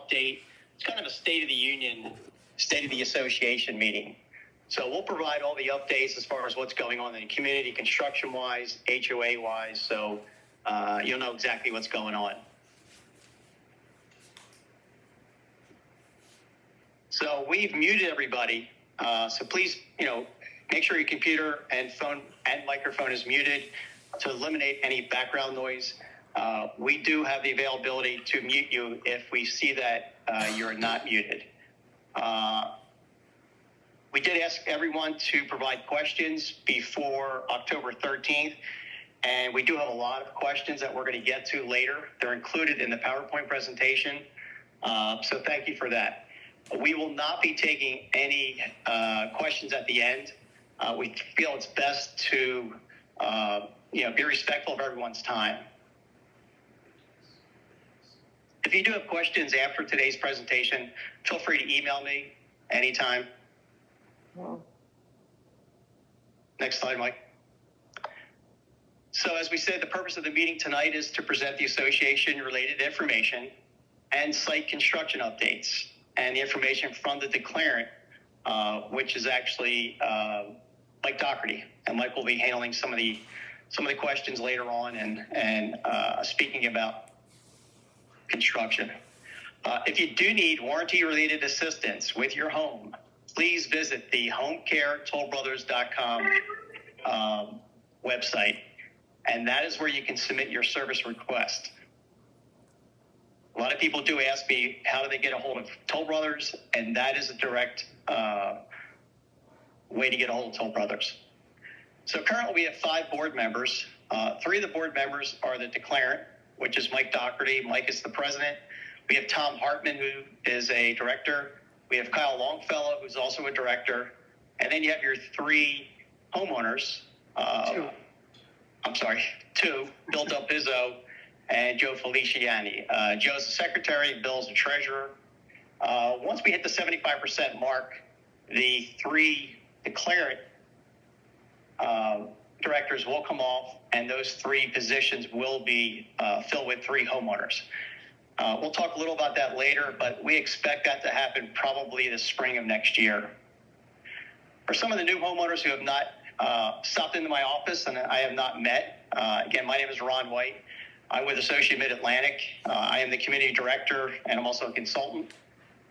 update. It's kind of a State of the Union, State of the Association meeting. So we'll provide all the updates as far as what's going on in the community, construction-wise, HOA-wise, so you'll know exactly what's going on. So we've muted everybody, so please, make sure your computer and phone and microphone is muted to eliminate any background noise. We do have the availability to mute you if we see that you're not muted. We did ask everyone to provide questions before October 13th, and we do have a lot of questions that we're going to get to later. They're included in the PowerPoint presentation, so thank you for that. We will not be taking any questions at the end. We feel it's best to be respectful of everyone's time. If you do have questions after today's presentation, feel free to email me anytime. Wow. Next slide, Mike. So as we said, the purpose of the meeting tonight is to present the association-related information and site construction updates and the information from the declarant, which is actually Mike Doherty. And Mike will be handling some of the questions later on and speaking about construction. If you do need warranty-related assistance with your home, please visit the homecaretollbrothers.com website, and that is where you can submit your service request. A lot of people do ask me, how do they get a hold of Toll Brothers? And that is a direct way to get a hold of Toll Brothers. So currently we have 5 board members. 3 of the board members are the declarant, which is Mike Doherty. Mike is the president. We have Tom Hartman, who is a director. We have Kyle Longfellow, who's also a director. And then you have your 3 homeowners. 2, Bill Del Pizzo and Joe Feliciani. Joe's the secretary, Bill's the treasurer. Once we hit the 75% mark, the 3 declarant directors will come off, and those 3 positions will be filled with 3 homeowners. We'll talk a little about that later, but we expect that to happen probably the spring of next year. For some of the new homeowners who have not stopped into my office and I have not met, again, my name is Ron White. I'm with Associate Mid-Atlantic. I am the community director, and I'm also a consultant.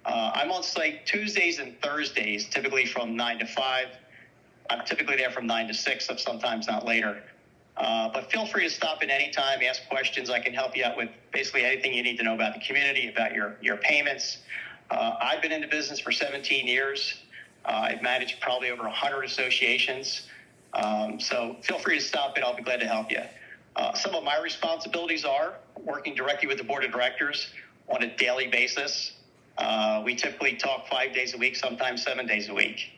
I'm on site Tuesdays and Thursdays, typically from 9 to 5. I'm typically there from 9 to 6, so sometimes not later. But feel free to stop in any time, ask questions. I can help you out with basically anything you need to know about the community, about your payments. I've been in the business for 17 years. I've managed probably over 100 associations. So feel free to stop in. I'll be glad to help you. Some of my responsibilities are working directly with the board of directors on a daily basis. We typically talk 5 days a week, sometimes 7 days a week.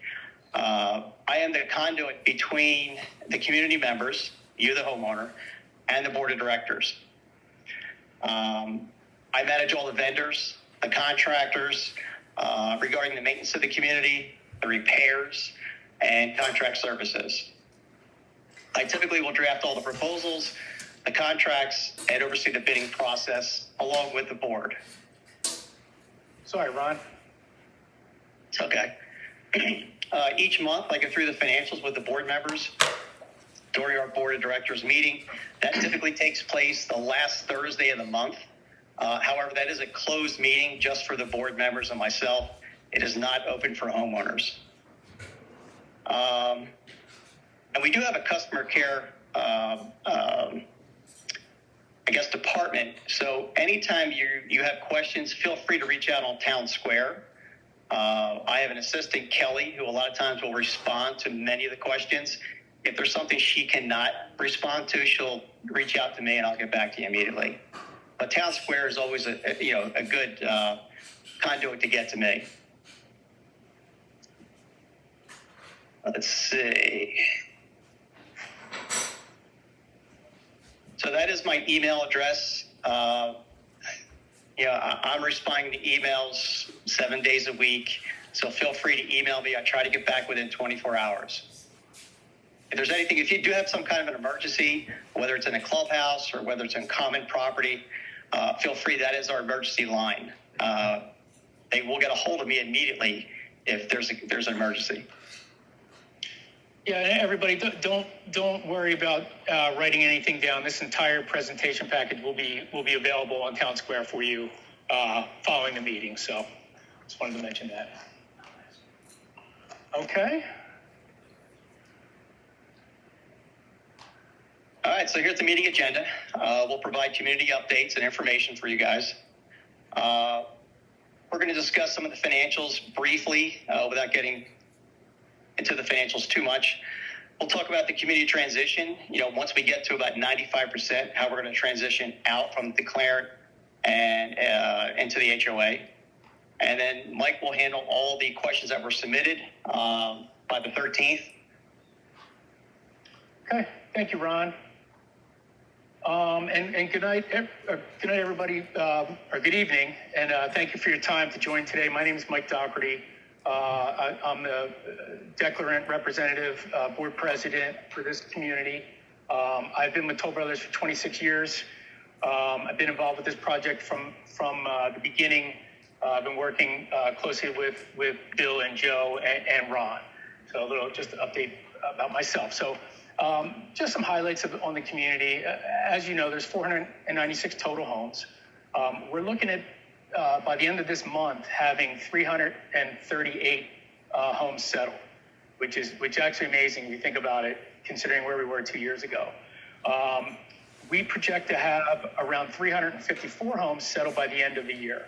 I am the conduit between the community members, you the homeowner, and the board of directors. I manage all the vendors, the contractors, regarding the maintenance of the community, the repairs, and contract services. I typically will draft all the proposals, the contracts, and oversee the bidding process along with the board. Sorry, Ron. It's okay. Each month, I go through the financials with the board members during our board of directors meeting. That typically takes place the last Thursday of the month. However, that is a closed meeting just for the board members and myself. It is not open for homeowners. And we do have a customer care, department. So anytime you have questions, feel free to reach out on Town Square. I have an assistant, Kelly, who a lot of times will respond to many of the questions. If there's something she cannot respond to, she'll reach out to me and I'll get back to you immediately. But Town Square is always a good conduit to get to me. Let's see. So that is my email address. I'm responding to emails 7 days a week. So feel free to email me. I try to get back within 24 hours. If there's anything, if you do have some kind of an emergency, whether it's in a clubhouse or whether it's in common property, feel free. That is our emergency line. they will get a hold of me immediately if there's an emergency. Yeah, and everybody, don't worry about writing anything down. This entire presentation package will be available on Town Square for you following the meeting. So, just wanted to mention that. Okay. All right, so here's the meeting agenda. We'll provide community updates and information for you guys. We're going to discuss some of the financials briefly without getting into the financials too much. We'll talk about the community transition. Once we get to about 95%, how we're going to transition out from declarant and into the HOA. And then Mike will handle all the questions that were submitted by the 13th. Okay, thank you, Ron. And good night, everybody, or good evening, and thank you for your time to join today. My name is Mike Dougherty. I'm the declarant representative, board president for this community. I've been with Toll Brothers for 26 years. I've been involved with this project from the beginning. I've been working closely with Bill and Joe and Ron. So a little just update about myself. So just some highlights on the community. As you know, there's 496 total homes. We're looking at, by the end of this month, having 338 homes settled, which actually amazing if you think about it, considering where we were 2 years ago. We project to have around 354 homes settled by the end of the year,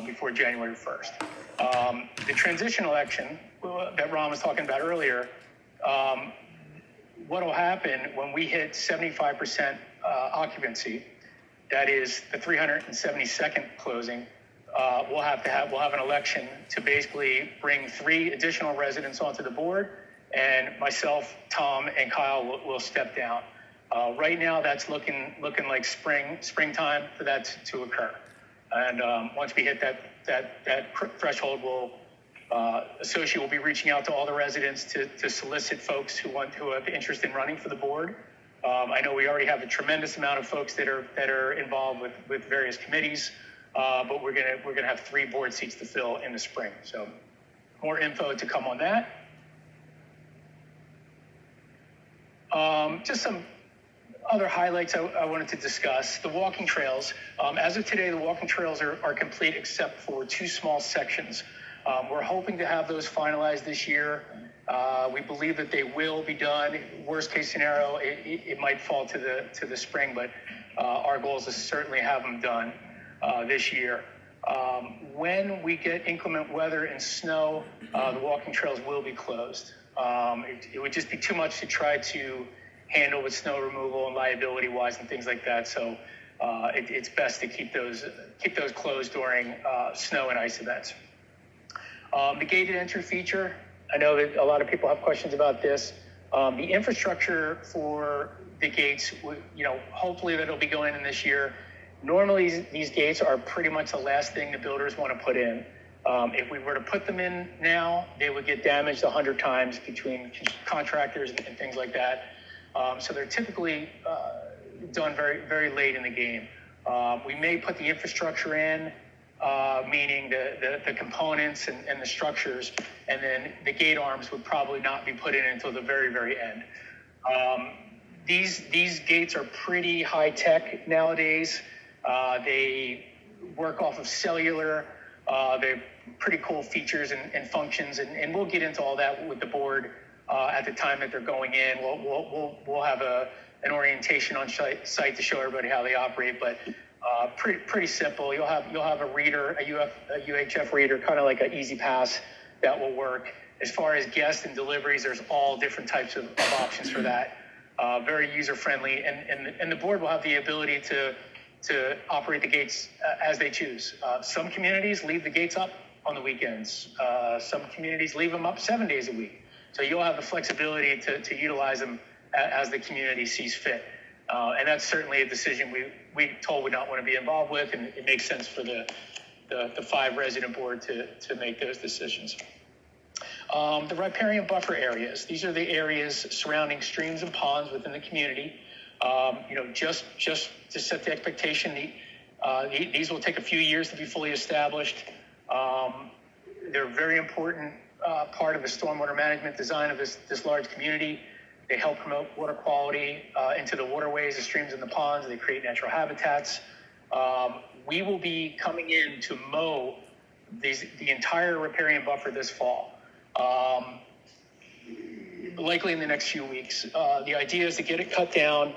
before January 1st. The transition election that Ron was talking about earlier, what will happen when we hit 75% occupancy, that is the 372nd closing, we'll have an election to basically bring 3 additional residents onto the board, and myself, Tom, and Kyle will step down. Right now, that's looking like springtime for that to occur. And once we hit that threshold, Associate will be reaching out to all the residents to solicit folks who have interest in running for the board. I know we already have a tremendous amount of folks that are involved with various committees, but we're gonna have 3 board seats to fill in the spring. So more info to come on that. Just some other highlights I wanted to discuss. The walking trails. As of today, the walking trails are complete except for 2 small sections. We're hoping to have those finalized this year. We believe that they will be done. Worst case scenario, it might fall to the spring, but our goal is to certainly have them done this year. When we get inclement weather and snow, the walking trails will be closed. It would just be too much to try to handle with snow removal and liability wise and things like that. So it's best to keep those closed during snow and ice events. The gated entry feature, I know that a lot of people have questions about this. The infrastructure for the gates, hopefully that'll be going in this year. Normally these gates are pretty much the last thing the builders want to put in. If we were to put them in now, they would get damaged 100 times between contractors and things like that. So they're typically done very, very late in the game. We may put the infrastructure in, meaning the components and the structures, and then the gate arms would probably not be put in until the very, very end. These gates are pretty high tech nowadays. They work off of cellular. They're pretty cool features and functions, and we'll get into all that with the board at the time that they're going in. We'll have an orientation on site to show everybody how they operate, but pretty simple. You'll have a reader, a UHF reader, kind of like an Easy Pass that will work. As far as guests and deliveries, there's all different types of options for that. Very user friendly, and the board will have the ability to operate the gates as they choose. Some communities leave the gates up on the weekends. Some communities leave them up 7 days a week. So you'll have the flexibility to utilize them as the community sees fit. And that's certainly a decision we would not want to be involved with, and it makes sense for the 5 resident board to make those decisions. The riparian buffer areas. These are the areas surrounding streams and ponds within the community. Just to set the expectation, these will take a few years to be fully established. They're a very important part of the stormwater management design of this large community. They help promote water quality into the waterways, the streams, and the ponds. They create natural habitats. We will be coming in to mow the entire riparian buffer this fall, likely in the next few weeks. The idea is to get it cut down,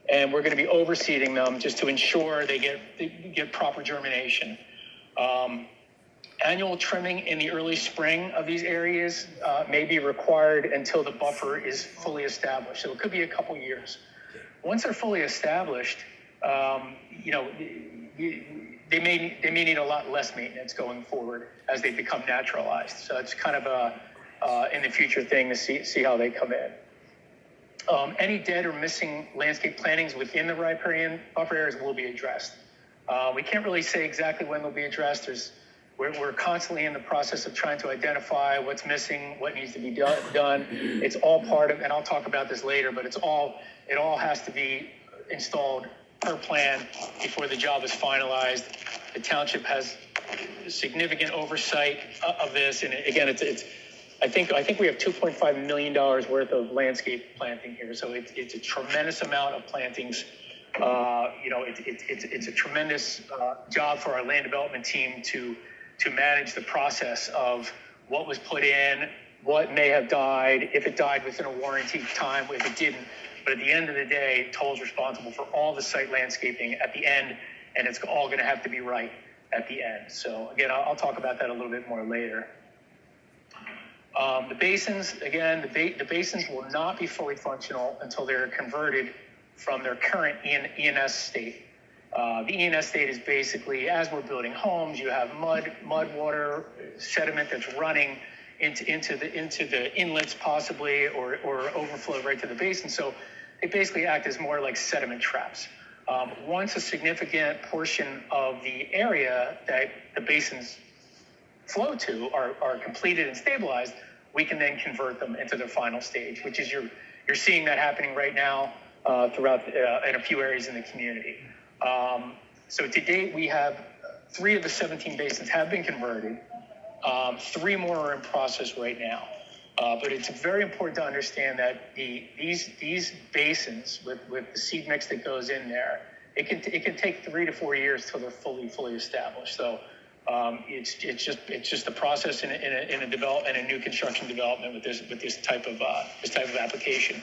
and we're going to be overseeding them just to ensure they get proper germination. Annual trimming in the early spring of these areas may be required until the buffer is fully established. So it could be a couple years. Once they're fully established, they may need a lot less maintenance going forward as they become naturalized. So it's kind of a in the future thing to see how they come in. Any dead or missing landscape plantings within the riparian buffer areas will be addressed. We can't really say exactly when they'll be addressed. We're constantly in the process of trying to identify what's missing, what needs to be done. It's all part of, and I'll talk about this later, but it all has to be installed per plan before the job is finalized. The township has significant oversight of this, and again, I think we have $2.5 million worth of landscape planting here, so it's a tremendous amount of plantings. It's a tremendous job for our land development team to manage the process of what was put in, what may have died, if it died within a warranty time, if it didn't. But at the end of the day, Toll's responsible for all the site landscaping at the end, and it's all going to have to be right at the end. So again, I'll talk about that a little bit more later. The basins, again, the basins will not be fully functional until they're converted from their current ENS state. The ENS state is basically, as we're building homes, you have mud water, sediment that's running into the inlets possibly, or overflow right to the basin. So they basically act as more like sediment traps. Once a significant portion of the area that the basins flow to are completed and stabilized, we can then convert them into their final stage, which is you're seeing that happening right now throughout in a few areas in the community. So to date, we have 3 of the 17 basins have been converted. 3 more are in process right now. But it's very important to understand that these basins with the seed mix that goes in there, it can take 3 to 4 years till they're fully established. So it's just the process in a new construction development with this type of application.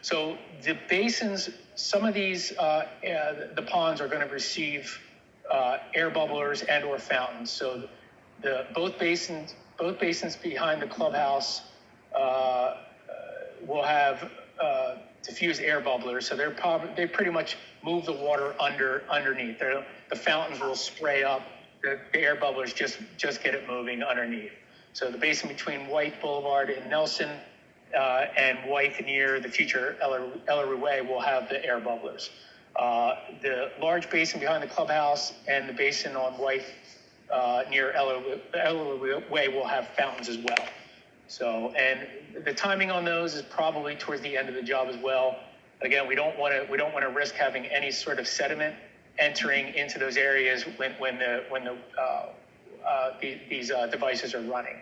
So the basins, some of these the ponds are going to receive air bubblers and or fountains. So both basins behind the clubhouse will have diffused air bubblers. So they pretty much move the water underneath. The fountains will spray up. The air bubblers just get it moving underneath. So the basin between White Boulevard and Nelson and White near the future Ellery Way will have the air bubblers. The large basin behind the clubhouse and the basin on White near Ellery Way will have fountains as well. So, and the timing on those is probably towards the end of the job as well. Again, we don't want to risk having any sort of sediment entering into those areas when these devices are running.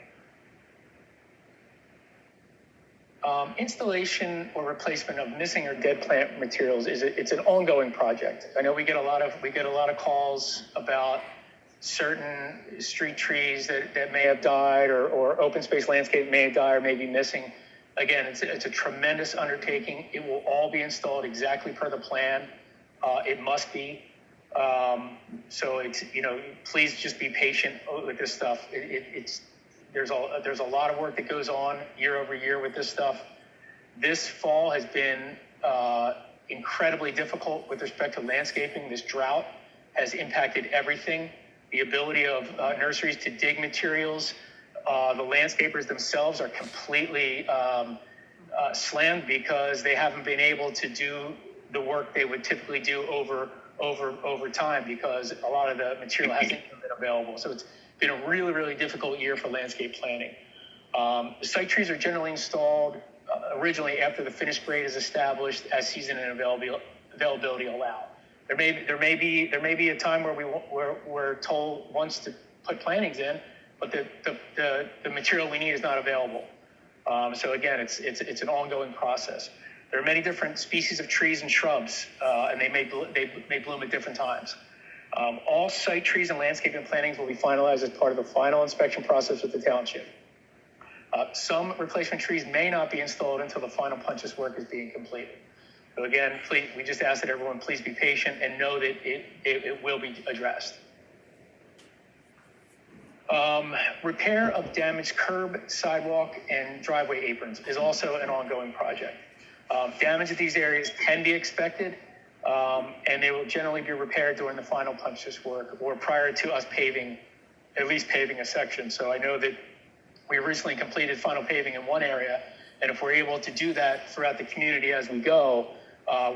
Installation or replacement of missing or dead plant materials it's an ongoing project. I know we get a lot of calls about certain street trees that may have died or open space landscape may die or may be missing. Again, it's a tremendous undertaking. It will all be installed exactly per the plan. It must be. So it's please just be patient with this stuff. There's a lot of work that goes on year over year with this stuff. This fall has been incredibly difficult with respect to landscaping. This drought has impacted everything. The ability of nurseries to dig materials. The landscapers themselves are completely slammed because they haven't been able to do the work they would typically do over time because a lot of the material hasn't been available. So it's been a really, really difficult year for landscape planning. The site trees are generally installed originally after the finished grade is established as season and availability allow. There may be a time where we're told wants to put plantings in, but the material we need is not available. So again, it's an ongoing process. There are many different species of trees and shrubs, and they may bloom at different times. All site trees and landscaping plantings will be finalized as part of the final inspection process with the township. Some replacement trees may not be installed until the final punch list work is being completed. So again, please, we just ask that everyone please be patient and know that it will be addressed. Repair of damaged curb, sidewalk, and driveway aprons is also an ongoing project. Damage at these areas can be expected, and they will generally be repaired during the final punch list work or prior to us at least paving a section. So I know that we recently completed final paving in one area, and if we're able to do that throughout the community as we go,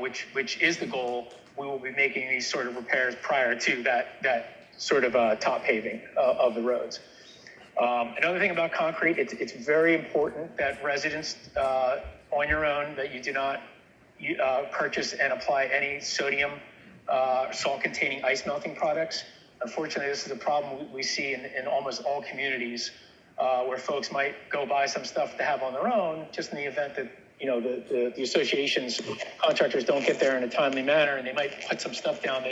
which is the goal, we will be making these sort of repairs prior to that sort of top paving of the roads. Another thing about concrete, it's very important that residents on your own, that you do not purchase and apply any sodium salt-containing ice melting products. Unfortunately, this is a problem we see in almost all communities, where folks might go buy some stuff to have on their own, just in the event that the association's contractors don't get there in a timely manner, and they might put some stuff down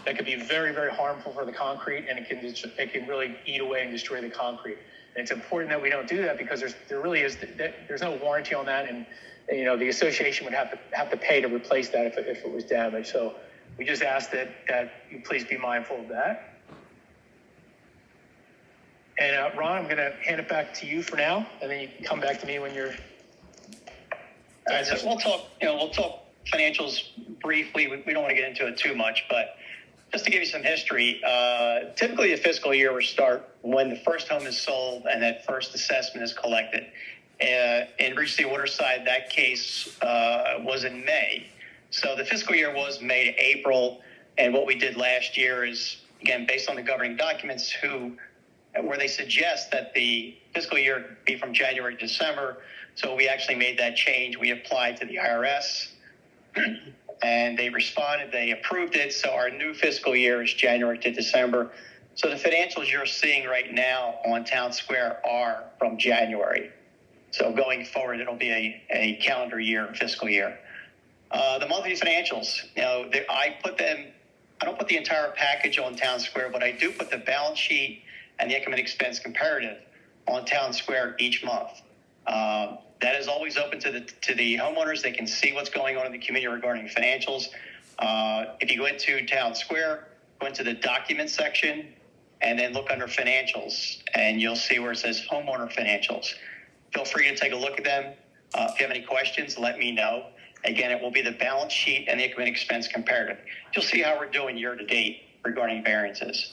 that could be very, very harmful for the concrete, and it can really eat away and destroy the concrete. And it's important that we don't do that, because there's no warranty on that, and the association would have to pay to replace that if it was damaged. So we just ask that you please be mindful of that. And Ron, I'm going to hand it back to you for now, and then you can come back to me when you're. All right, so we'll talk financials briefly. We don't want to get into it too much, but just to give you some history, typically the fiscal year will start when the first home is sold and that first assessment is collected. In Regency Waterside, that case was in May. So the fiscal year was May to April, and what we did last year is, again, based on the governing documents, where they suggest that the fiscal year be from January to December. So we actually made that change. We applied to the IRS, and they responded. They approved it. So our new fiscal year is January to December. So the financials you're seeing right now on Town Square are from January. So going forward, it'll be a calendar year, fiscal year. The monthly financials, I don't put the entire package on Town Square, but I do put the balance sheet and the income and expense comparative on Town Square each month. That is always open to the homeowners. They can see what's going on in the community regarding financials. If you go into Town Square, go into the document section, and then look under financials, and you'll see where it says homeowner financials. Feel free to take a look at them. If you have any questions, let me know. Again, it will be the balance sheet and the income and expense comparative. You'll see how we're doing year to date regarding variances.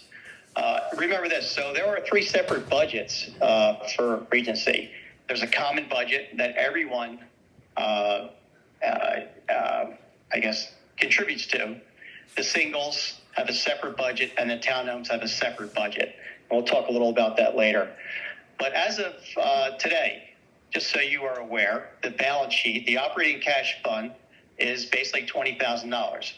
Remember this. So there are 3 separate budgets for Regency. There's a common budget that everyone, contributes to. The singles have a separate budget, and the townhomes have a separate budget. We'll talk a little about that later. But as of today, just so you are aware, the balance sheet, the operating cash fund, is basically $20,000.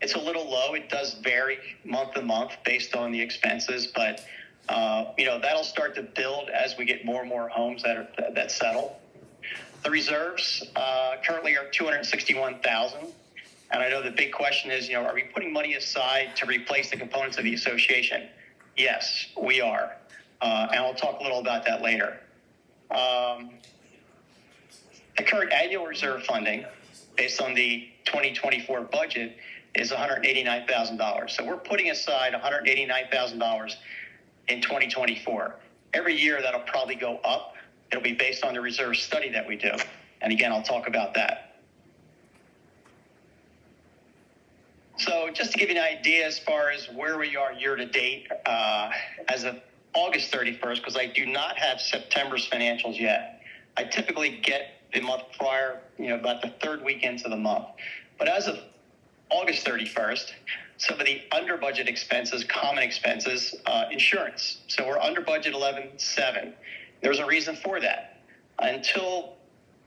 It's a little low. It does vary month to month based on the expenses, but that'll start to build as we get more and more homes that settle. The reserves currently are $261,000, and I know the big question is, are we putting money aside to replace the components of the association? Yes, we are, and I'll talk a little about that later. The current annual reserve funding, based on the 2024 budget, is $189,000. So we're putting aside $189,000 in 2024. Every year that'll probably go up. It'll be based on the reserve study that we do. And again, I'll talk about that. So just to give you an idea as far as where we are year to date, as of August 31st, because I do not have September's financials yet. I typically get the month prior, about the third weekend of the month. But as of August 31st, some of the under budget expenses, common expenses, insurance. So we're under budget 11.7. There's a reason for that. Until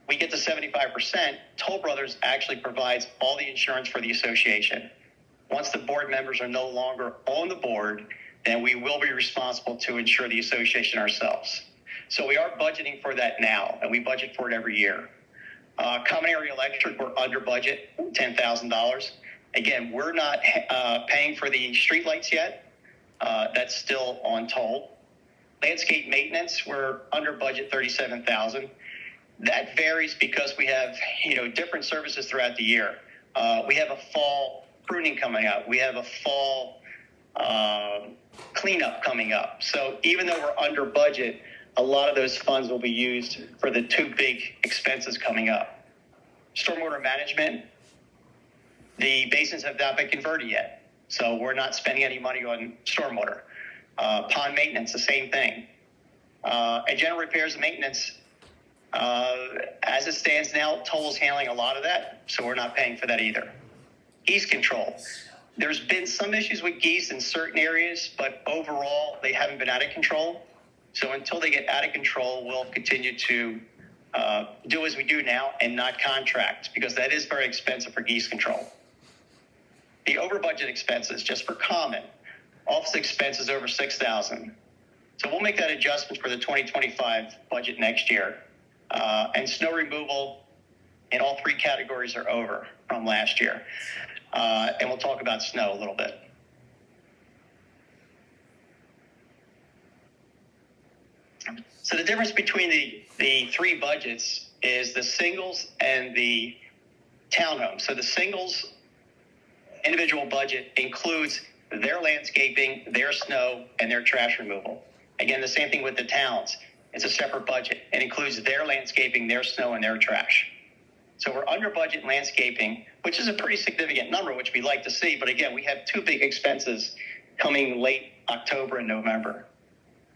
we get to 75%, Toll Brothers actually provides all the insurance for the association. Once the board members are no longer on the board, then we will be responsible to insure the association ourselves. So we are budgeting for that now, and we budget for it every year. Common area electric, we're under budget, $10,000. Again, we're not paying for the streetlights yet. That's still on toll. Landscape maintenance, we're under budget, $37,000. That varies because we have, different services throughout the year. We have a fall pruning coming up. We have a fall cleanup coming up. So even though we're under budget, a lot of those funds will be used for the two big expenses coming up. Stormwater management, the basins have not been converted yet, so we're not spending any money on stormwater. Pond maintenance, the same thing. And general repairs and maintenance, as it stands now, Toll's handling a lot of that, so we're not paying for that either. Geese control. There's been some issues with geese in certain areas, but overall, they haven't been out of control. So until they get out of control, we'll continue to do as we do now and not contract, because that is very expensive for geese control. The over budget expenses, just for common, office expenses over $6,000. So we'll make that adjustment for the 2025 budget next year. And snow removal in all three categories are over from last year. And we'll talk about snow a little bit. So the difference between the three budgets is the singles and the townhomes. So the singles individual budget includes their landscaping, their snow, and their trash removal. Again, the same thing with the towns. It's a separate budget. It includes their landscaping, their snow, and their trash. So we're under budget landscaping, which is a pretty significant number, which we like to see. But again, we have two big expenses coming late October and November.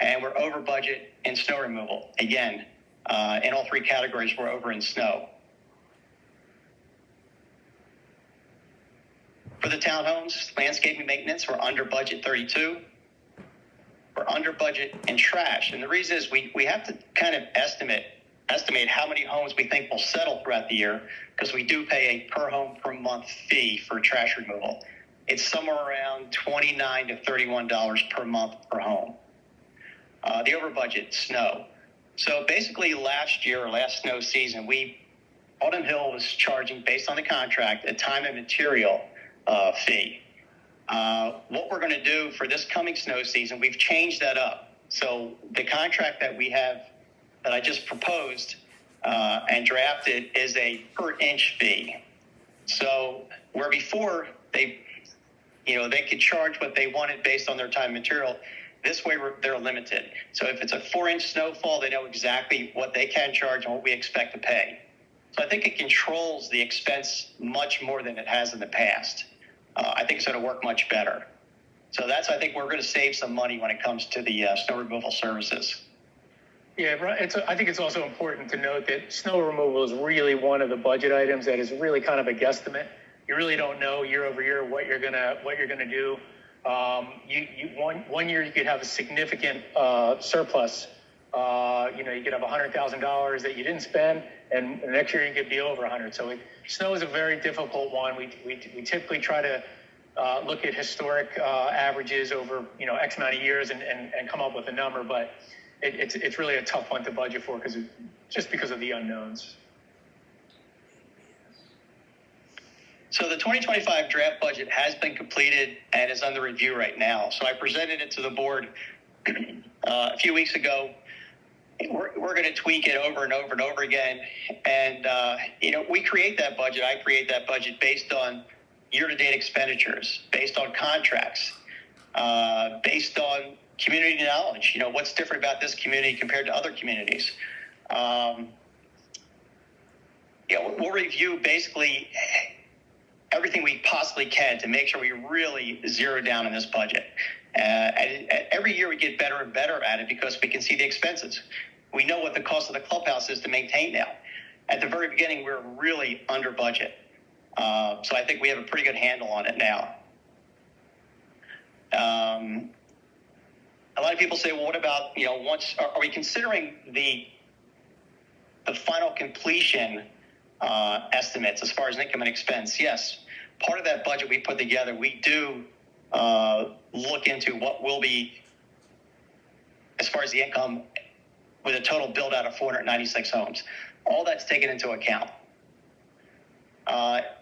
And we're over budget in snow removal. Again, in all three categories, we're over in snow. For the townhomes, landscaping maintenance, we're under budget 32. We're under budget in trash. And the reason is we have to kind of estimate how many homes we think will settle throughout the year, because we do pay a per home per month fee for trash removal. It's somewhere around $29 to $31 per month per home. The over budget, snow. So basically last snow season, Autumn Hill was charging, based on the contract, a time and material fee. What we're going to do for this coming snow season, we've changed that up. So the contract that we have, that I just proposed and drafted, is a per inch fee. So where before they could charge what they wanted based on their time and material, this way they're limited. So if it's a 4-inch snowfall, they know exactly what they can charge and what we expect to pay. So I think it controls the expense much more than it has in the past. I think it's going to work much better. So I think we're going to save some money when it comes to the snow removal services. Yeah, I think it's also important to note that snow removal is really one of the budget items that is really kind of a guesstimate. You really don't know year over year what you're gonna do. One year you could have a significant surplus. You could have $100,000 that you didn't spend, and the next year you could be over 100. So snow is a very difficult one. We typically try to look at historic averages over X amount of years and come up with a number, but it's really a tough one to budget for because of the unknowns. So the 2025 draft budget has been completed and is under review right now. So I presented it to the board a few weeks ago. We're going to tweak it over and over and over again. And, we create that budget. I create that budget based on year-to-date expenditures, based on contracts, based on community knowledge. What's different about this community compared to other communities? We'll review basically everything we possibly can to make sure we really zero down on this budget. And every year we get better and better at it because we can see the expenses. We know what the cost of the clubhouse is to maintain now. At the very beginning, we were really under budget. So I think we have a pretty good handle on it now. A lot of people say, well, what about, are we considering the final completion estimates as far as income and expense? Yes. Part of that budget we put together, we do look into what will be, as far as the income, with a total build out of 496 homes. All that's taken into account.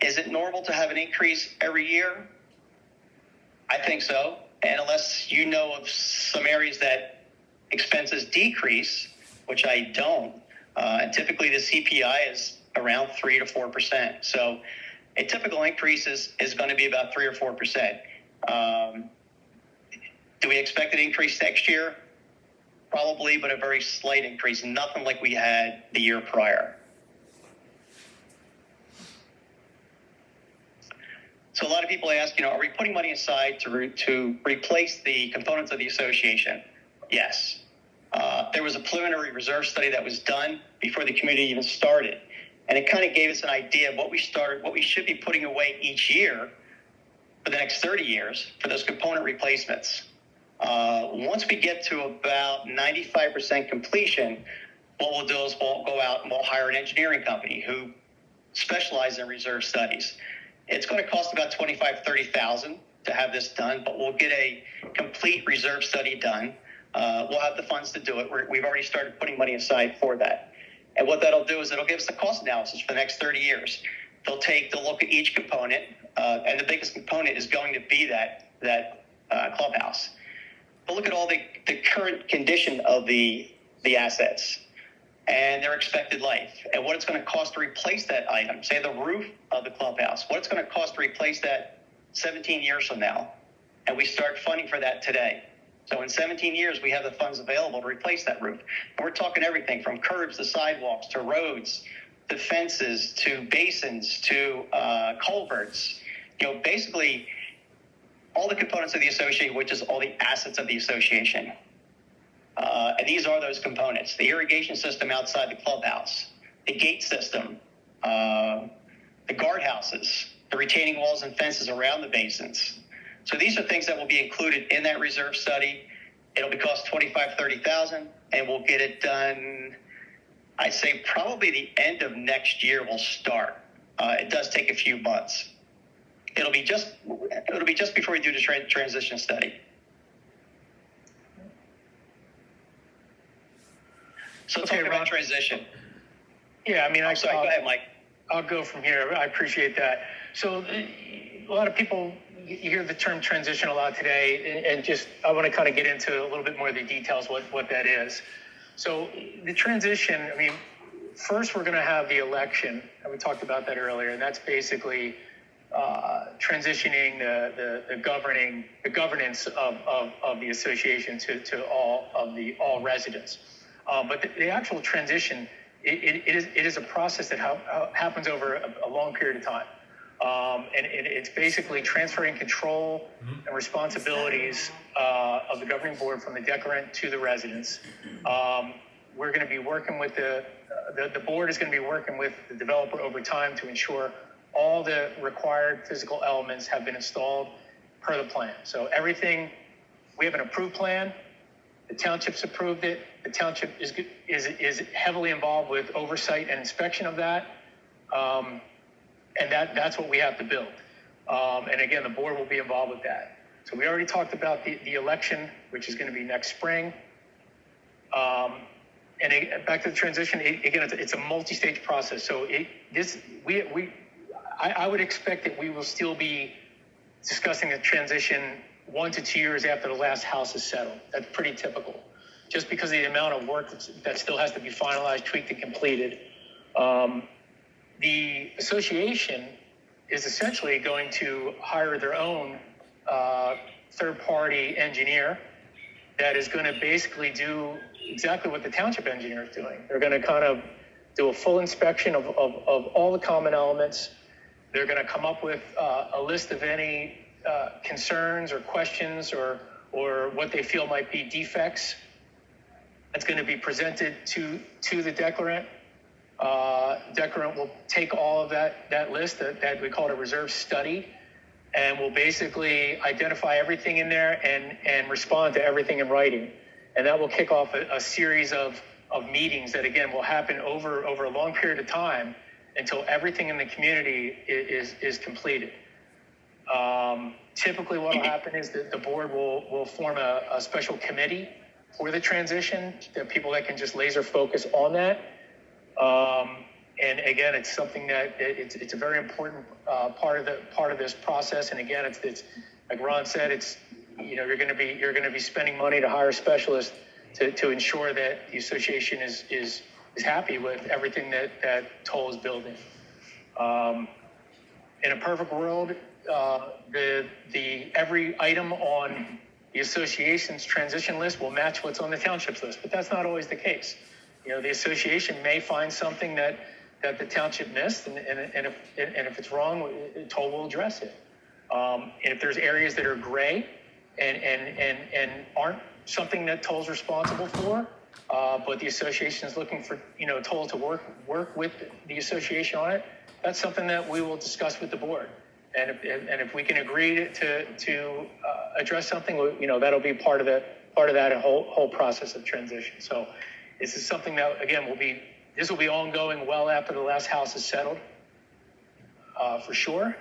Is it normal to have an increase every year? I think so. And unless you know of some areas that expenses decrease, which I don't, and typically the CPI is around 3 to 4%. So a typical increase is going to be about 3 or 4%. Do we expect an increase next year? Probably, but a very slight increase, nothing like we had the year prior. So a lot of people ask, are we putting money aside to replace the components of the association? Yes. There was a preliminary reserve study that was done before the committee even started, and it kind of gave us an idea of what we should be putting away each year for the next 30 years for those component replacements. Once we get to about 95% completion, what we'll do is we'll go out and we'll hire an engineering company who specializes in reserve studies. It's going to cost about $25,000-$30,000 to have this done, but we'll get a complete reserve study done. We'll have the funds to do it. We've already started putting money aside for that. And what that'll do is it'll give us a cost analysis for the next 30 years. They'll look at each component, and the biggest component is going to be that clubhouse. But look at all the current condition of the assets and their expected life, and what it's going to cost to replace that item, say the roof of the clubhouse, what it's going to cost to replace that 17 years from now. And we start funding for that today. So in 17 years, we have the funds available to replace that roof. And we're talking everything from curbs to sidewalks to roads to fences to basins to culverts. Basically all the components of the association, which is all the assets of the association. And these are those components: the irrigation system outside the clubhouse, the gate system, the guardhouses, the retaining walls and fences around the basins. So these are things that will be included in that reserve study. It'll cost $25,000-$30,000, and we'll get it done. I'd say probably the end of next year we'll start. It does take a few months. It'll be just before we do the transition study. So okay, talk about transition. Yeah, Sorry, go ahead, Mike. I'll go from here. I appreciate that. So a lot of people, you hear the term transition a lot today, and just I want to kind of get into a little bit more of the details what that is. So the transition, first we're going to have the election, and we talked about that earlier, and that's basically transitioning the governance of the association to all residents. But the actual transition, it is a process that happens over a long period of time. And it's basically transferring control and responsibilities of the governing board from the declarant to the residents. We're going to be working with the board is going to be working with the developer over time to ensure all the required physical elements have been installed per the plan. So everything, we have an approved plan. The township's approved it. The township is heavily involved with oversight and inspection of that. And that's what we have to build. And again, the board will be involved with that. So we already talked about the election, which is going to be next spring. And back to the transition, it's a multi-stage process. So I would expect that we will still be discussing the transition 1 to 2 years after the last house is settled. That's pretty typical, just because of the amount of work that still has to be finalized, tweaked, and completed. The association is essentially going to hire their own third-party engineer that is going to basically do exactly what the township engineer is doing. They're going to kind of do a full inspection of all the common elements. They're going to come up with a list of any concerns or questions or what they feel might be defects. That's going to be presented to the declarant. Declarant will take all of that list that we call it a reserve study, and will basically identify everything in there and respond to everything in writing. And that will kick off a series of meetings that, again, will happen over a long period of time until everything in the community is completed. Typically what will happen is that the board will form a special committee for the transition, that people that can just laser focus on that. And again, it's something that it's a very important part of this process. And again, it's like Ron said, you're going to be spending money to hire specialists to ensure that the association is happy with everything that Toll is building. In a perfect world, every item on the association's transition list will match what's on the township's list, but that's not always the case. The association may find something that the township missed, and if it's wrong, Toll will address it. And if there's areas that are gray and aren't something that Toll's responsible for, but the association is looking for Toll to work with the association on it, that's something that we will discuss with the board. And if we can agree to address something, that'll be part of that whole process of transition. So this is something that, again, will be ongoing well after the last house is settled, for sure.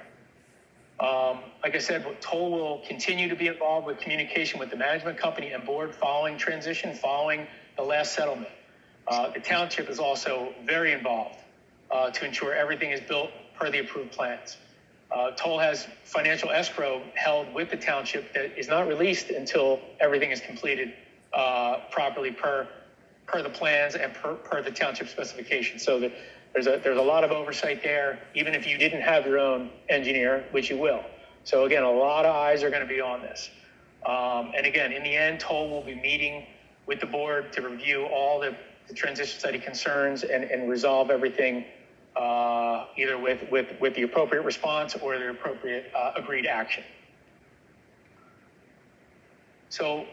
Like I said, Toll will continue to be involved with communication with the management company and board following transition, following the last settlement. The township is also very involved to ensure everything is built per the approved plans. Toll has financial escrow held with the township that is not released until everything is completed properly per the plans and per the township specification. So that there's a lot of oversight there, even if you didn't have your own engineer, which you will. So again, a lot of eyes are going to be on this. And again, in the end, Toll will be meeting with the board to review all the transition study concerns and resolve everything either with the appropriate response or the appropriate agreed action. So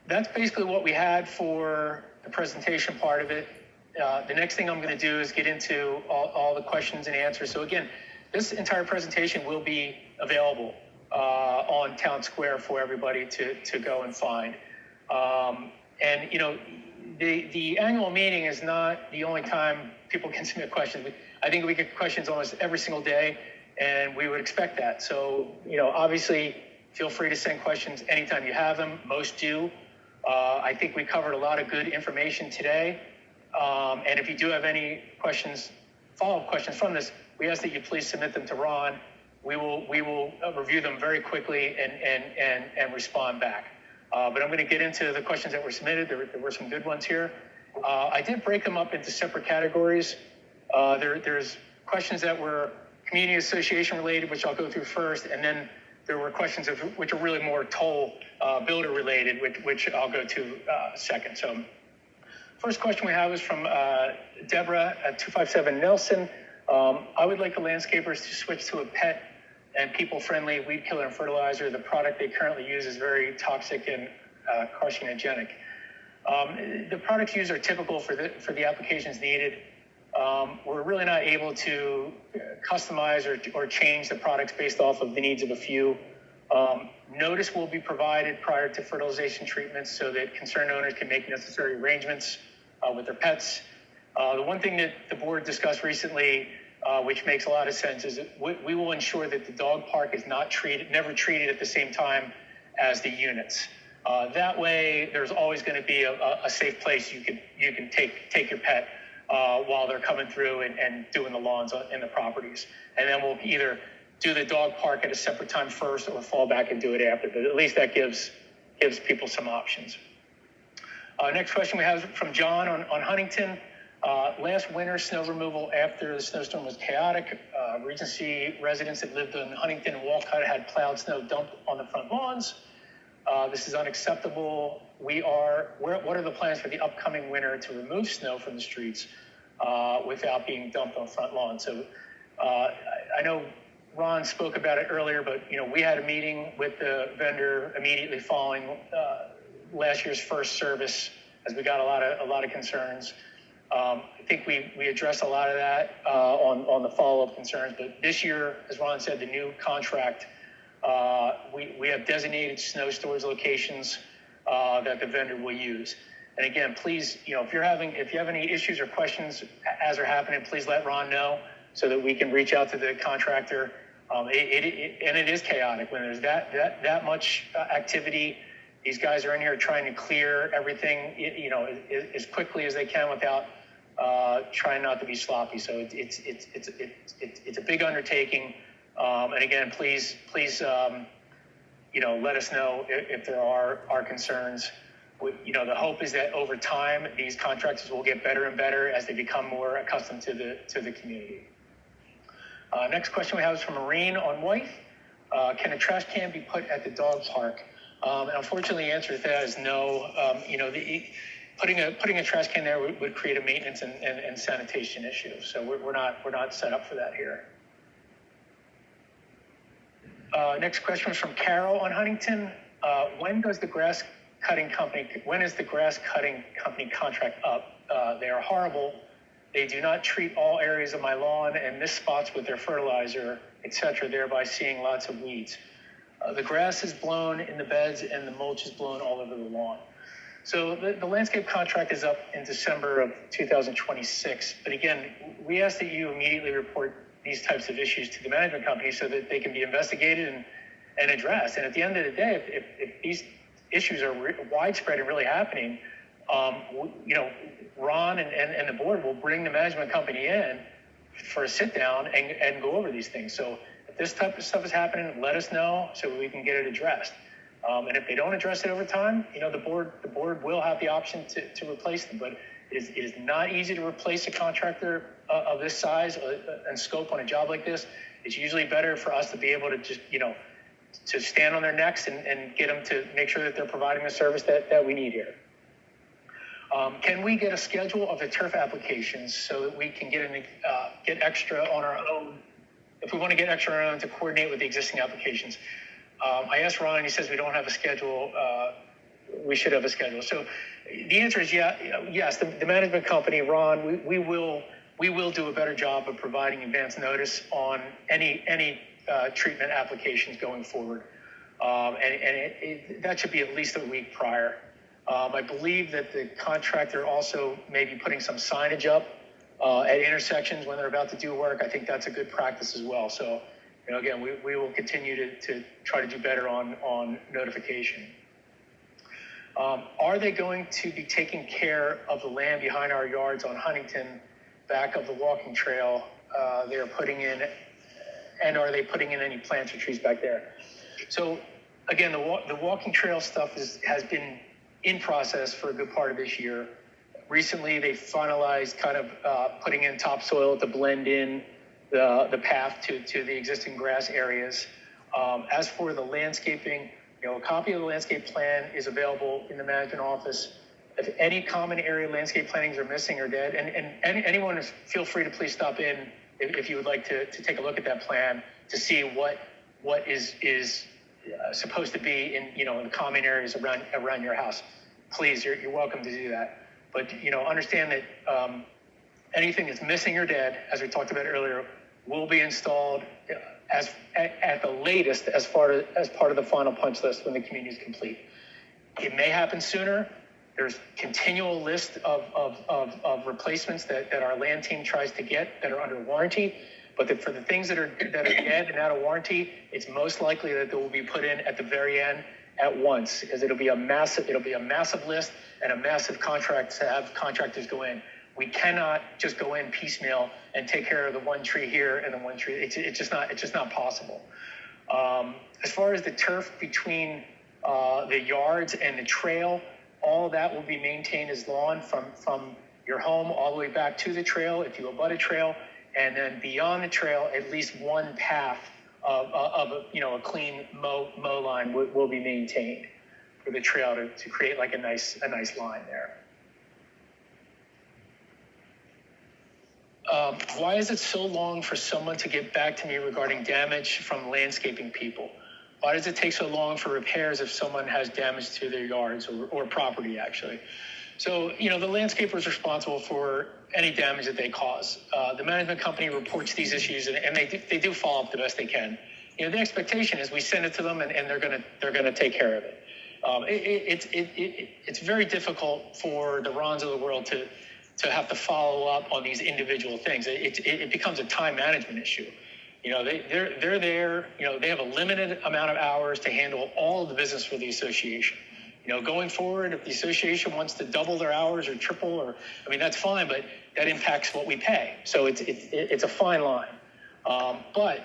that's basically what we had for the presentation part of it. The next thing I'm going to do is get into all the questions and answers. So again, this entire presentation will be available on Town Square for everybody to go and find. And the annual meeting is not the only time people can submit questions. I think we get questions almost every single day, and we would expect that. So, obviously, feel free to send questions anytime you have them. Most do. I think we covered a lot of good information today. And if you do have any questions, follow-up questions from this, we ask that you please submit them to Ron. We will review them very quickly and respond back. But I'm going to get into the questions that were submitted. There were some good ones here. I did break them up into separate categories. There's questions that were community association related, which I'll go through first, and then there were questions which are really more Toll builder related, which I'll go to second. So first question we have is from Deborah at 257 Nelson. I would like the landscapers to switch to a pet and people-friendly weed killer and fertilizer. The product they currently use is very toxic and carcinogenic. The products used are typical for the applications needed. We're really not able to customize or change the products based off of the needs of a few. Notice will be provided prior to fertilization treatments so that concerned owners can make necessary arrangements with their pets. The one thing that the board discussed recently, which makes a lot of sense, is that we will ensure that the dog park is never treated at the same time as the units. That way, there's always going to be a safe place you can take your pet while they're coming through and doing the lawns in the properties. And then we'll either do the dog park at a separate time first or fall back and do it after. But at least that gives people some options. Next question we have from John on Huntington. Last winter, snow removal after the snowstorm was chaotic. Regency residents that lived in Huntington and Walcott had plowed snow dumped on the front lawns. This is unacceptable. What are the plans for the upcoming winter to remove snow from the streets without being dumped on front lawns? So I know Ron spoke about it earlier, but we had a meeting with the vendor immediately following last year's first service, as we got a lot of concerns. I think we addressed a lot of that on the follow-up concerns, but this year, as Ron said, the new contract, we have designated snow storage locations that the vendor will use. And again, please, if you have any issues or questions as are happening, please let Ron know so that we can reach out to the contractor And it is chaotic when there's that much activity. These guys are in here trying to clear everything, as quickly as they can without trying not to be sloppy. So it's a big undertaking. And again, please, let us know if there are concerns. The hope is that over time, these contractors will get better and better as they become more accustomed to the community. Next question we have is from Maureen on White. Can a trash can be put at the dog park? And unfortunately, the answer to that is no. Putting a trash can there would create a maintenance and sanitation issue. So we're not set up for that here. Next question is from Carol on Huntington. When is the grass cutting company contract up? They are horrible. They do not treat all areas of my lawn and miss spots with their fertilizer, etc., thereby seeing lots of weeds. The grass is blown in the beds and the mulch is blown all over the lawn. So the landscape contract is up in December of 2026. But again, we ask that you immediately report these types of issues to the management company so that they can be investigated and addressed. And at the end of the day, if these issues are widespread and really happening, Ron and the board will bring the management company in for a sit down and go over these things. So if this type of stuff is happening, let us know so we can get it addressed. And if they don't address it over time, the board will have the option to replace them. But it is not easy to replace a contractor of this size and scope on a job like this. It's usually better for us to be able to just, to stand on their necks and get them to make sure that they're providing the service that we need here. Can we get a schedule of the turf applications so that we can get extra on our own, if we want to get extra on our own to coordinate with the existing applications? I asked Ron, and he says we don't have a schedule. We should have a schedule. So the answer is yes. The management company, Ron, we will do a better job of providing advance notice on any treatment applications going forward, and that should be at least a week prior. I believe that the contractor also may be putting some signage up at intersections when they're about to do work. I think that's a good practice as well. So, again, we will continue to try to do better on notification. Are they going to be taking care of the land behind our yards on Huntington, back of the walking trail they are putting in, and are they putting in any plants or trees back there? So, again, the walking trail stuff has been in process for a good part of this year. Recently, they finalized kind of putting in topsoil to blend in the path to the existing grass areas. As for the landscaping, a copy of the landscape plan is available in the management office. If any common area landscape plantings are missing or dead, and anyone feel free to please stop in if you would like to take a look at that plan to see what is supposed to be in the common areas around your house. Please, you're welcome to do that. But understand that anything that's missing or dead, as we talked about earlier, will be installed at the latest as part of the final punch list when the community is complete. It may happen sooner. There's continual list of replacements that our land team tries to get that are under warranty. But for the things that are dead and out of warranty, it's most likely that they will be put in at the very end at once, because it'll be a massive list and a massive contract to have contractors go in. We cannot just go in piecemeal and take care of the one tree here and the one tree. It's just not possible. As far as the turf between the yards and the trail, all of that will be maintained as lawn from your home all the way back to the trail if you abut a trail. And then beyond the trail, at least one path of a clean mow line will be maintained for the trail to create like a nice line there. Why is it so long for someone to get back to me regarding damage from landscaping people? Why does it take so long for repairs if someone has damage to their yards or property, actually? So, the landscaper is responsible for any damage that they cause. The management company reports these issues, and they do follow up the best they can. The expectation is we send it to them, and they're gonna take care of it. It's very difficult for the Rons of the world to have to follow up on these individual things. It becomes a time management issue. They're there. They have a limited amount of hours to handle all of the business for the association. Going forward, if the association wants to double their hours or triple, that's fine, but that impacts what we pay. So it's a fine line. But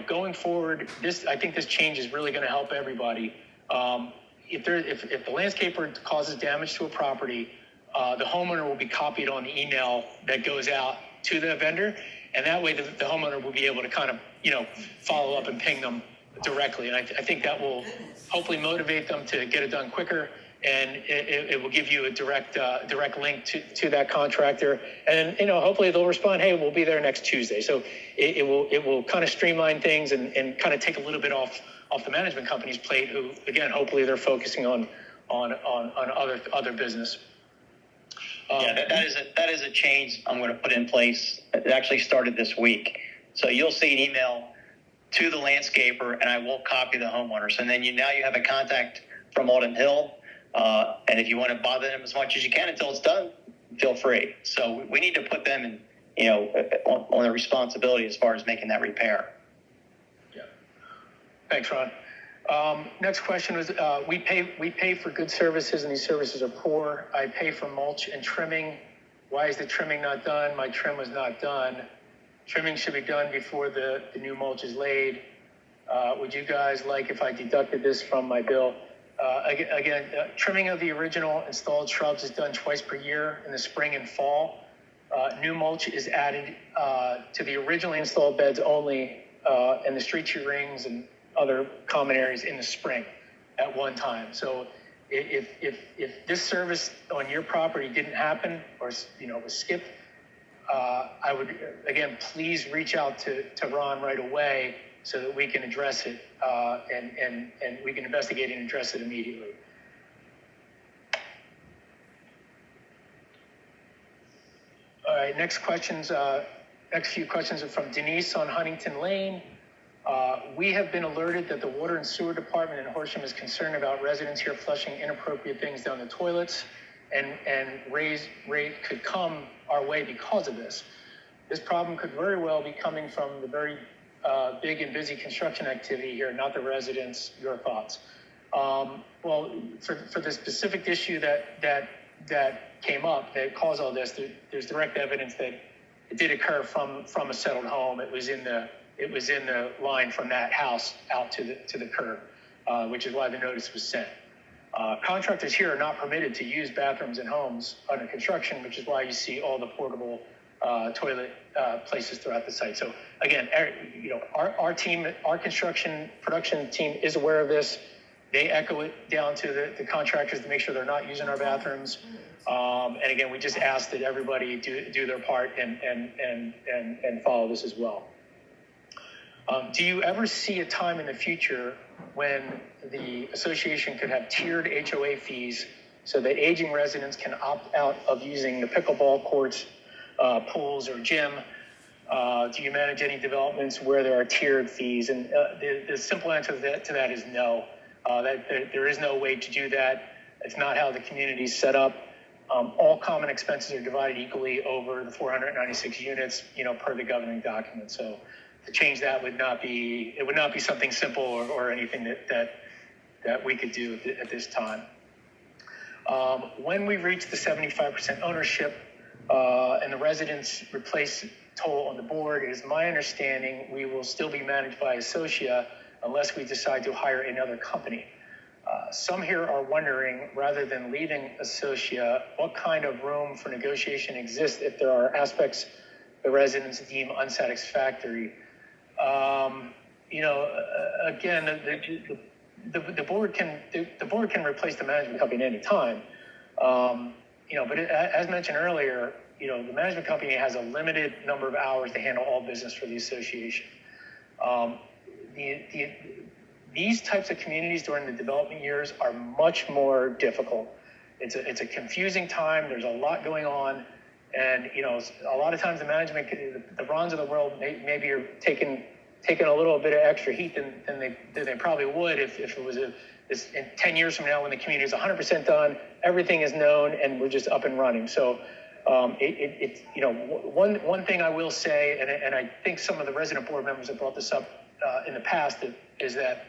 going forward, I think this change is really going to help everybody. If the landscaper causes damage to a property, the homeowner will be copied on the email that goes out to the vendor, and that way the homeowner will be able to kind of follow up and ping them directly. And I think that will hopefully motivate them to get it done quicker, and it will give you a direct link to that contractor. And hopefully they'll respond, hey, we'll be there next Tuesday. So it will kind of streamline things and kind of take a little bit off the management company's plate, who again hopefully they're focusing on other business. That is a change I'm going to put in place. It actually started this week. So you'll see an email to the landscaper, and I will copy the homeowners. And then now you have a contact from Alden Hill. And if you want to bother them as much as you can until it's done, feel free. So we need to put them in, on the responsibility as far as making that repair. Yeah. Thanks, Ron. Next question was, we pay for good services, and these services are poor. I pay for mulch and trimming. Why is the trimming not done? My trim was not done. Trimming should be done before the new mulch is laid. Would you guys like if I deducted this from my bill? Again, trimming of the original installed shrubs is done twice per year in the spring and fall. New mulch is added to the originally installed beds only, and the street tree rings and other common areas in the spring at one time. So if this service on your property didn't happen or was skipped, I would again please reach out to Ron right away so that we can address it and we can investigate and address it immediately. All right, next few questions are from Denise on Huntington Lane. We have been alerted that the Water and Sewer Department in Horsham is concerned about residents here flushing inappropriate things down the toilets, and raise rate could come our way because of this. This problem could very well be coming from the very big and busy construction activity here, not the residents. Your thoughts? Well, for the specific issue that came up that caused all this, there's direct evidence that it did occur from a settled home. It was in the line from that house out to the curb, which is why the notice was sent. Contractors here are not permitted to use bathrooms in homes under construction, which is why you see all the portable toilet places throughout the site. So again, our team, our construction production team is aware of this. They echo it down to the contractors to make sure they're not using our bathrooms. And again, we just ask that everybody do their part and follow this as well. Do you ever see a time in the future when the association could have tiered HOA fees so that aging residents can opt out of using the pickleball courts, pools, or gym? Do you manage any developments where there are tiered fees? And the simple answer to that is no. There is no way to do that. It's not how the community is set up. All common expenses are divided equally over the 496 units, per the governing document. So to change that would not be something simple or anything that we could do at this time. When we reach the 75% ownership and the residents replace total on the board, it is my understanding we will still be managed by Associa unless we decide to hire another company. Some here are wondering, rather than leaving Associa, what kind of room for negotiation exists if there are aspects the residents deem unsatisfactory. Again, the board can replace the management company at any time. But as mentioned earlier, the management company has a limited number of hours to handle all business for the association. These types of communities during the development years are much more difficult. It's a confusing time. There's a lot going on. And, a lot of times the management, the Rons of the world maybe are taking a little bit of extra heat than they probably would if it was in 10 years from now when the community is 100% done, everything is known, and we're just up and running. So One thing I will say, and I think some of the resident board members have brought this up in the past, is that,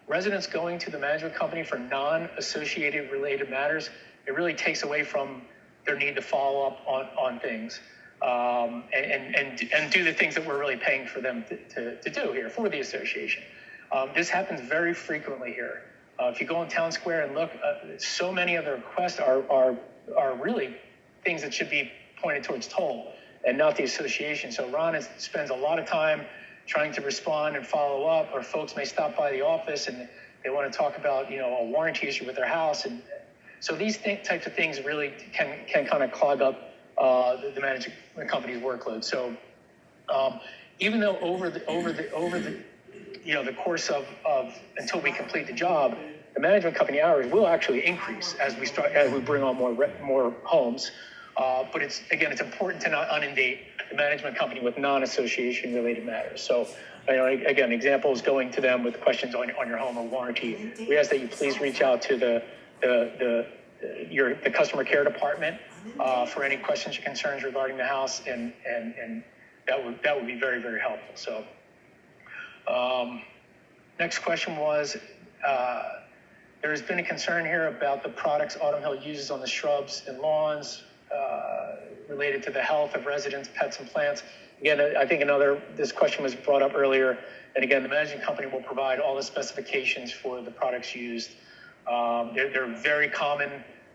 residents going to the management company for non-associated related matters, it really takes away from their need to follow up on things and do the things that we're really paying for them to do here for the association. This happens very frequently here. If you go in Town Square and look, so many of the requests are really things that should be pointed towards toll and not the association. So Ron spends a lot of time trying to respond and follow up, or folks may stop by the office and they want to talk about, a warranty issue with their house. And so these types of things really can kind of clog up the management company's workload. So even though over the course of until we complete the job, the management company hours will actually increase as we bring on more homes. But it's important to not inundate the management company with non-association related matters. So, again, examples going to them with questions on your home or warranty. We ask that you please reach out to the customer care department for any questions or concerns regarding the house, and that would be very, very helpful. So, next question was. There has been a concern here about the products Autumn Hill uses on the shrubs and lawns related to the health of residents, pets, and plants. Again, I think this question was brought up earlier. And again, the managing company will provide all the specifications for the products used. They're very common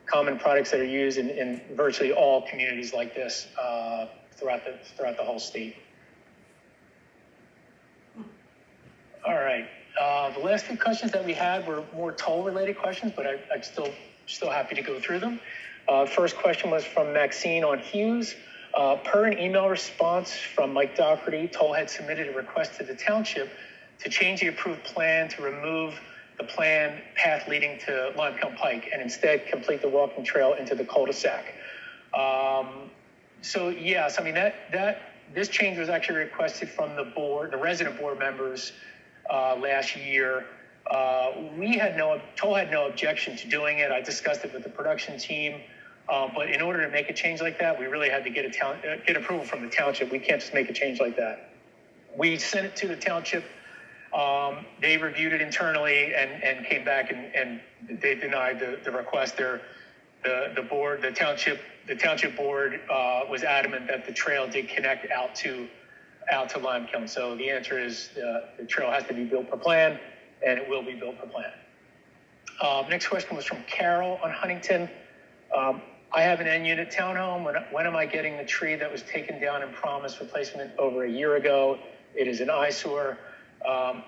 products that are used in virtually all communities like this throughout the whole state. All right. The last few questions that we had were more toll-related questions, but I'm still happy to go through them. First question was from Maxine on Hughes. Per an email response from Mike Doherty, Toll had submitted a request to the township to change the approved plan to remove the planned path leading to Limekiln Pike and instead complete the walking trail into the cul-de-sac. So yes, this change was actually requested from the resident board members last year. Toll had no objection to doing it. I discussed it with the production team, but in order to make a change like that, we really had to get approval from the township. We can't just make a change like that. We sent it to the township. They reviewed it internally and came back and they denied the request. The township board was adamant that the trail did connect out to Limekiln. So the answer is the trail has to be built per plan, and it will be built per plan. Next question was from Carol on Huntington. I have an N-unit townhome. When am I getting the tree that was taken down and promised replacement over a year ago? It is an eyesore.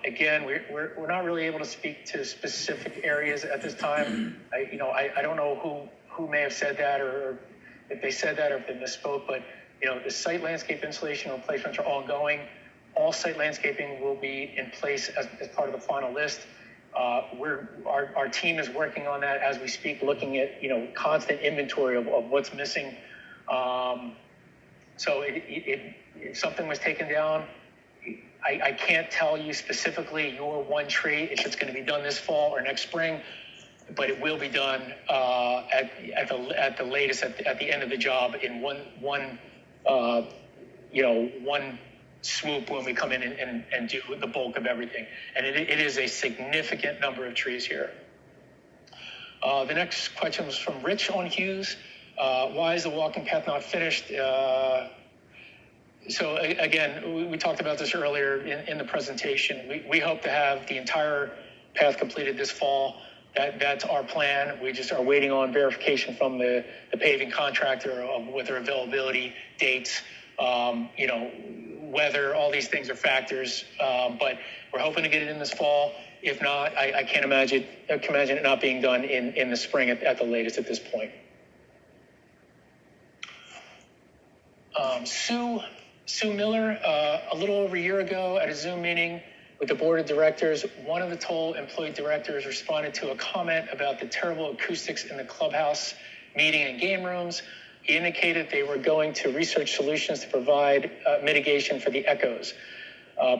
Again, we're not really able to speak to specific areas at this time. I don't know who may have said that, or if they said that, or if they misspoke, but the site landscape insulation replacements are ongoing. All site landscaping will be in place as part of the final list. Our team is working on that as we speak, looking at constant inventory of what's missing. So if something was taken down, I can't tell you specifically your one tree if it's going to be done this fall or next spring, but it will be done at the latest at the end of the job in one swoop when we come in and do the bulk of everything. And it is a significant number of trees here. The next question was from Rich on Hughes. Why is the walking path not finished? So again, we talked about this earlier in the presentation. We hope to have the entire path completed this fall. That's our plan. We just are waiting on verification from the paving contractor with their availability, dates, weather, all these things are factors. But we're hoping to get it in this fall. If not, I can't imagine it not being done in the spring at the latest at this point. Sue Miller, a little over a year ago at a Zoom meeting with the board of directors, one of the Toll employee directors responded to a comment about the terrible acoustics in the clubhouse, meeting and game rooms. He indicated they were going to research solutions to provide mitigation for the echoes.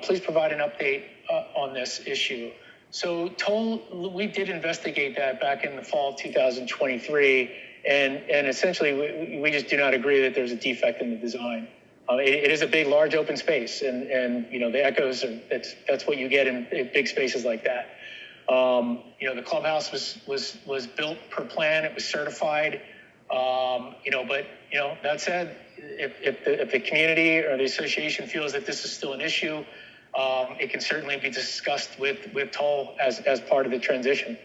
Please provide an update on this issue. So Toll, we did investigate that back in the fall of 2023, And essentially, we just do not agree that there's a defect in the design. It is a big, large open space, and the echoes that's what you get in big spaces like that. The clubhouse was built per plan. It was certified. But that said, if the community or the association feels that this is still an issue, it can certainly be discussed with Toll as part of the transition.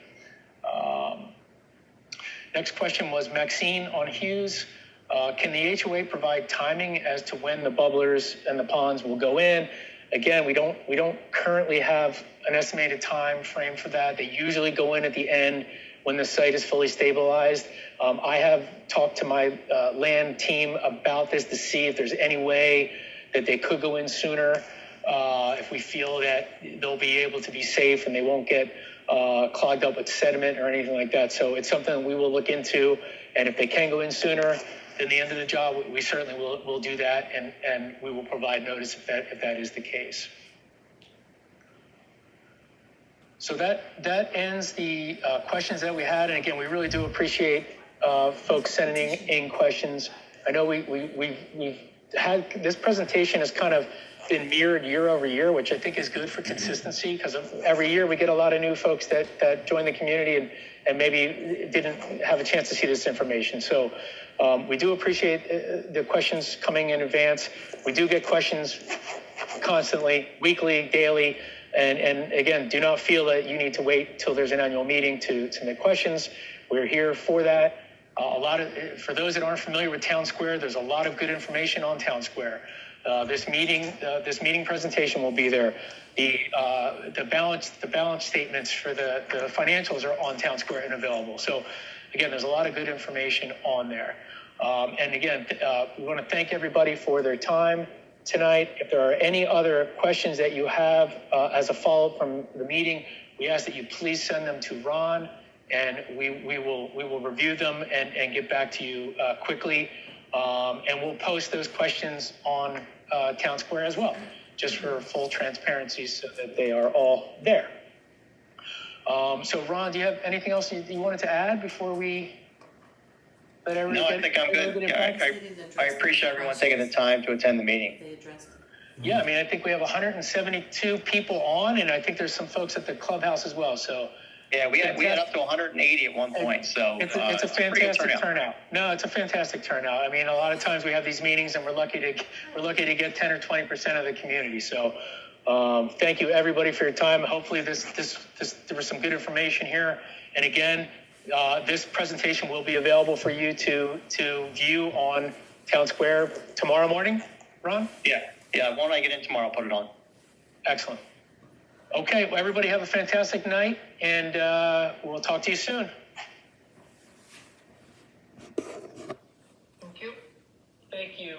Next question was Maxine on Hughes. Can the HOA provide timing as to when the bubblers and the ponds will go in? Again, we don't currently have an estimated time frame for that. They usually go in at the end when the site is fully stabilized. I have talked to my land team about this to see if there's any way that they could go in sooner, if we feel that they'll be able to be safe and they won't get clogged up with sediment or anything like that. So it's something we will look into, and if they can go in sooner than the end of the job, we certainly will do that, and we will provide notice if that is the case. So that ends the questions that we had, and again, we really do appreciate folks sending in questions. I know we've had this presentation has kind of been mirrored year over year, which I think is good for consistency, because every year we get a lot of new folks that join the community and maybe didn't have a chance to see this information. So we do appreciate the questions coming in advance. We do get questions constantly, weekly, daily, and again, do not feel that you need to wait till there's an annual meeting to make questions. We're here for that. For those that aren't familiar with Town Square, there's a lot of good information on Town Square. This meeting presentation will be there. The balance statements for the financials are on Town Square and available. So again, there's a lot of good information on there. And again, we want to thank everybody for their time tonight. If there are any other questions that you have as a follow-up from the meeting, we ask that you please send them to Ron, and we will review them and get back to you quickly. And we'll post those questions on Town Square as well, just for full transparency, so that they are all there. So Ron, do you have anything else you wanted to add before we let everyone? No, I think I'm good. Yeah, I appreciate everyone taking the time to attend the meeting. They addressed it. Yeah, I mean, I think we have 172 people on, and I think there's some folks at the clubhouse as well. So yeah, we had up to 180 at one point. So it's a fantastic turnout. No, it's a fantastic turnout. I mean, a lot of times we have these meetings, and we're lucky to get 10 or 20% of the community. So thank you everybody for your time. Hopefully there was some good information here. And again, this presentation will be available for you to view on Town Square tomorrow morning. Ron? Yeah. When I get in tomorrow, I'll put it on. Excellent. Okay, well, everybody have a fantastic night, and we'll talk to you soon. Thank you. Thank you.